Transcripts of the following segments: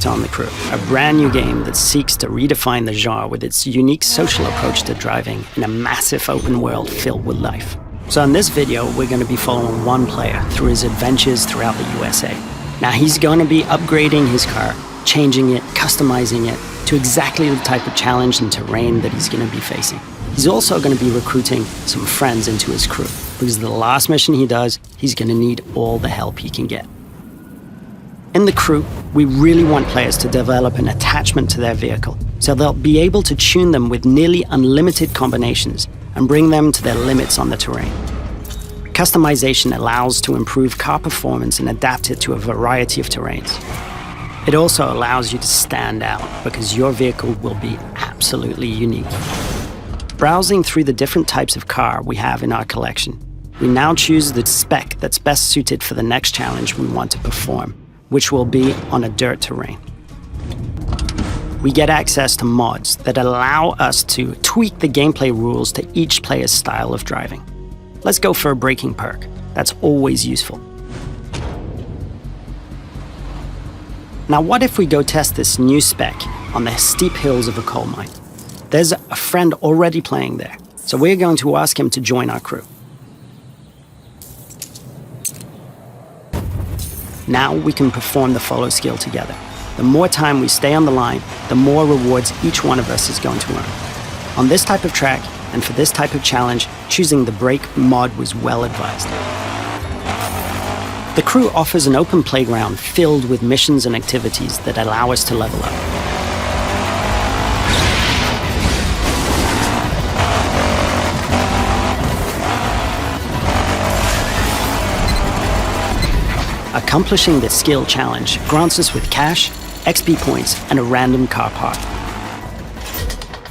Ubisoft on the Crew, a brand new game that seeks to redefine the genre with its unique social approach to driving in a massive open world filled with life. So in this video, we're going to be following one player through his adventures throughout the USA. Now he's going to be upgrading his car, changing it, customizing it to exactly the type of challenge and terrain that he's going to be facing. He's also going to be recruiting some friends into his crew, because the last mission he does, he's going to need all the help he can get. In the Crew, we really want players to develop an attachment to their vehicle, so they'll be able to tune them with nearly unlimited combinations and bring them to their limits on the terrain. Customization allows to improve car performance and adapt it to a variety of terrains. It also allows you to stand out because your vehicle will be absolutely unique. Browsing through the different types of car we have in our collection, we now choose the spec that's best suited for the next challenge we want to perform, which will be on a dirt terrain. We get access to mods that allow us to tweak the gameplay rules to each player's style of driving. Let's go for a braking perk. That's always useful. Now what if we go test this new spec on the steep hills of a coal mine? There's a friend already playing there, so we're going to ask him to join our crew. Now we can perform the follow skill together. The more time we stay on the line, the more rewards each one of us is going to earn. On this type of track, and for this type of challenge, choosing the brake mod was well advised. The Crew offers an open playground filled with missions and activities that allow us to level up. Accomplishing the skill challenge grants us with cash, XP points, and a random car part.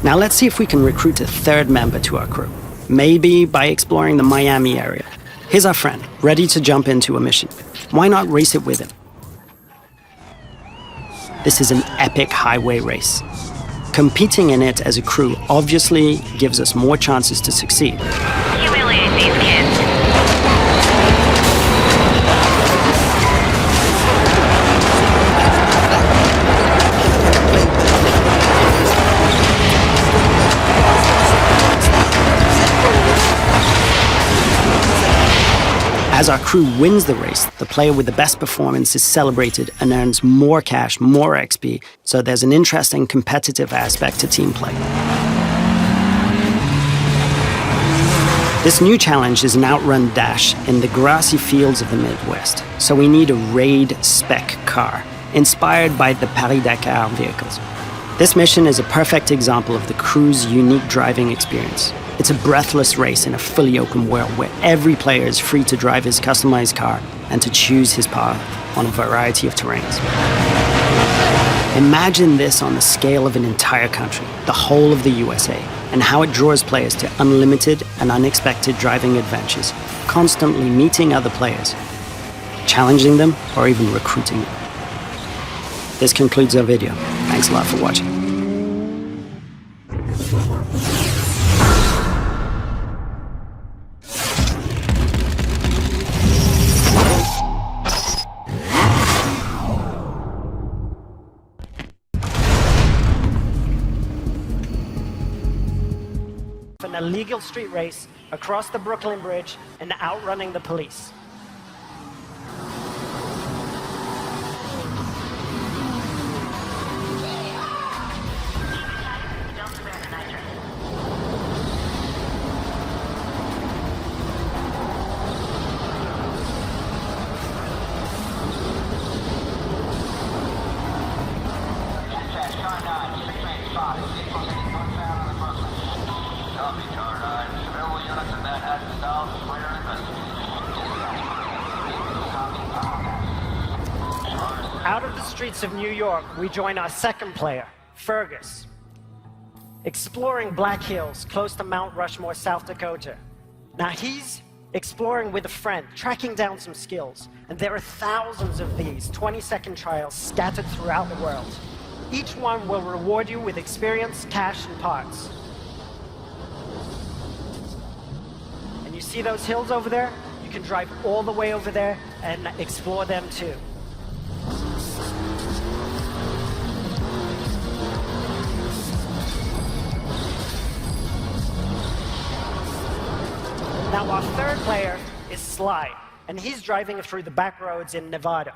Now let's see if we can recruit a third member to our crew. Maybe by exploring the Miami area. Here's our friend, ready to jump into a mission. Why not race it with him? This is an epic highway race. Competing in it as a crew obviously gives us more chances to succeed. Humiliate these kids. As our crew wins the race, the player with the best performance is celebrated and earns more cash, more XP, so there's an interesting competitive aspect to team play. This new challenge is an outrun dash in the grassy fields of the Midwest, so we need a raid spec car, inspired by the Paris-Dakar vehicles. This mission is a perfect example of the crew's unique driving experience. It's a breathless race in a fully open world where every player is free to drive his customized car and to choose his path on a variety of terrains. Imagine this on the scale of an entire country, the whole of the USA, and how it draws players to unlimited and unexpected driving adventures, constantly meeting other players, challenging them, or even recruiting them. This concludes our video. Thanks a lot for watching. An illegal street race across the Brooklyn Bridge and outrunning the police. Out of the streets of New York, we join our second player, Fergus. Exploring Black Hills, close to Mount Rushmore, South Dakota. Now he's exploring with a friend, tracking down some skills, and there are thousands of these 20-second trials scattered throughout the world. Each one will reward you with experience, cash, and parts. And you see those hills over there? You can drive all the way over there and explore them too. Now, our third player is Sly, and he's driving through the back roads in Nevada.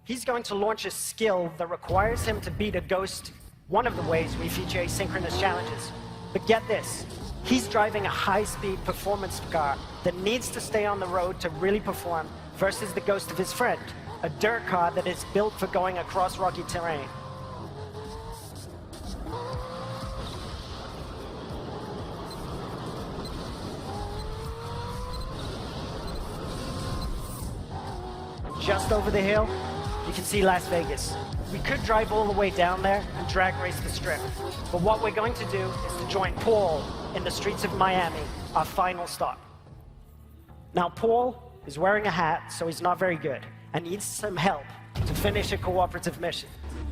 He's going to launch a skill that requires him to beat a ghost, one of the ways we feature asynchronous challenges. But get this, he's driving a high-speed performance car that needs to stay on the road to really perform versus the ghost of his friend, a dirt car that is built for going across rocky terrain. Just over the hill, you can see Las Vegas. We could drive all the way down there and drag race the strip, but what we're going to do is to join Paul in the streets of Miami, our final stop. Now, Paul is wearing a hat, so he's not very good, and needs some help to finish a cooperative mission.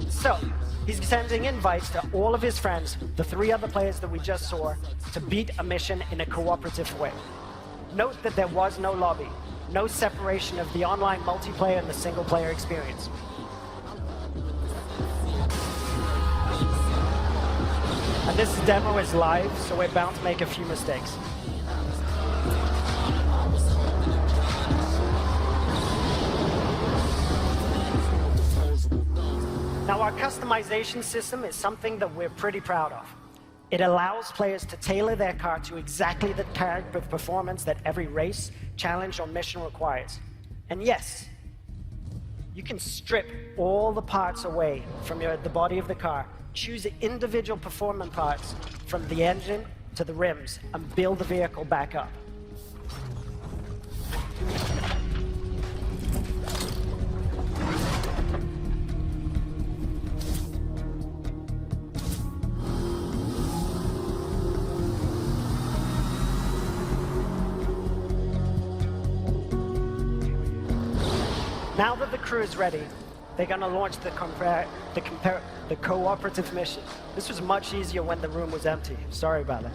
So, he's sending invites to all of his friends, the 3 other players that we just saw, to beat a mission in a cooperative way. Note that there was no lobby, no separation of the online multiplayer and the single-player experience. And this demo is live, so we're bound to make a few mistakes. Now, our customization system is something that we're pretty proud of. It allows players to tailor their car to exactly the type of performance that every race, challenge, or mission requires. And yes, you can strip all the parts away from the body of the car, choose individual performance parts from the engine to the rims, and build the vehicle back up. Now that the crew is ready, they're going to launch the cooperative mission. This was much easier when the room was empty. Sorry about that.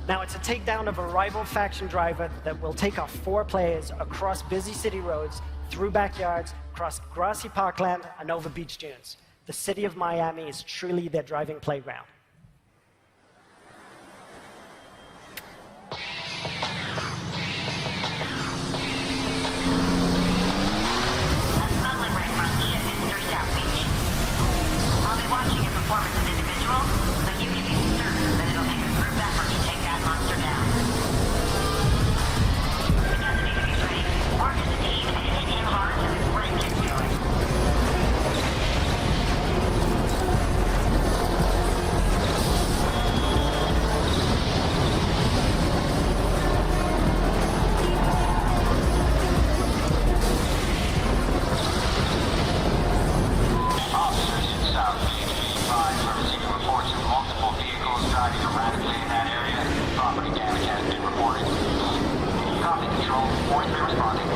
Now, it's a takedown of a rival faction driver that will take our 4 players across busy city roads, through backyards, across grassy parkland, and over beach dunes. The city of Miami is truly their driving playground. Watching your performance as individual, but you can be certain that it'll take a group effort to take that monster down. It doesn't need to be pretty. Work as a team and hit him hard so his brain gets going. Driving erratically in that area. Property damage has been reported. Copy control. Force be responding.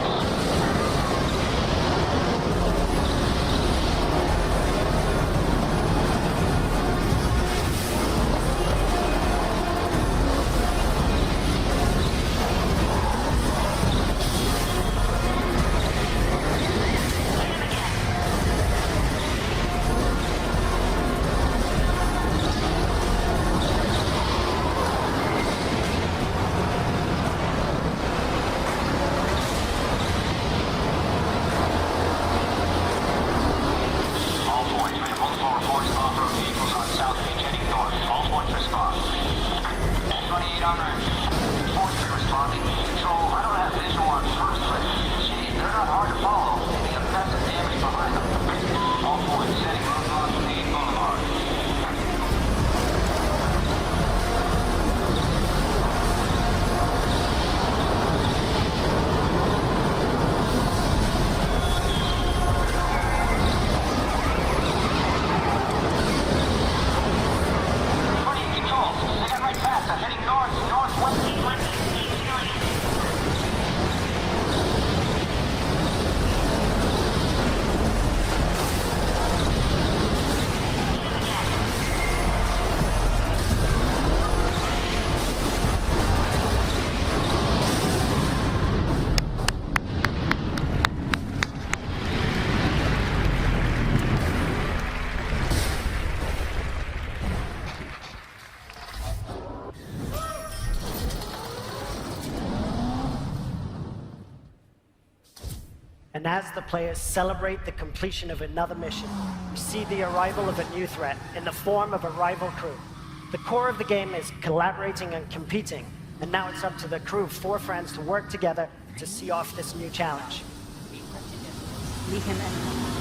And as the players celebrate the completion of another mission, we see the arrival of a new threat in the form of a rival crew. The core of the game is collaborating and competing, and now it's up to the crew of 4 friends to work together to see off this new challenge. Leave him alone.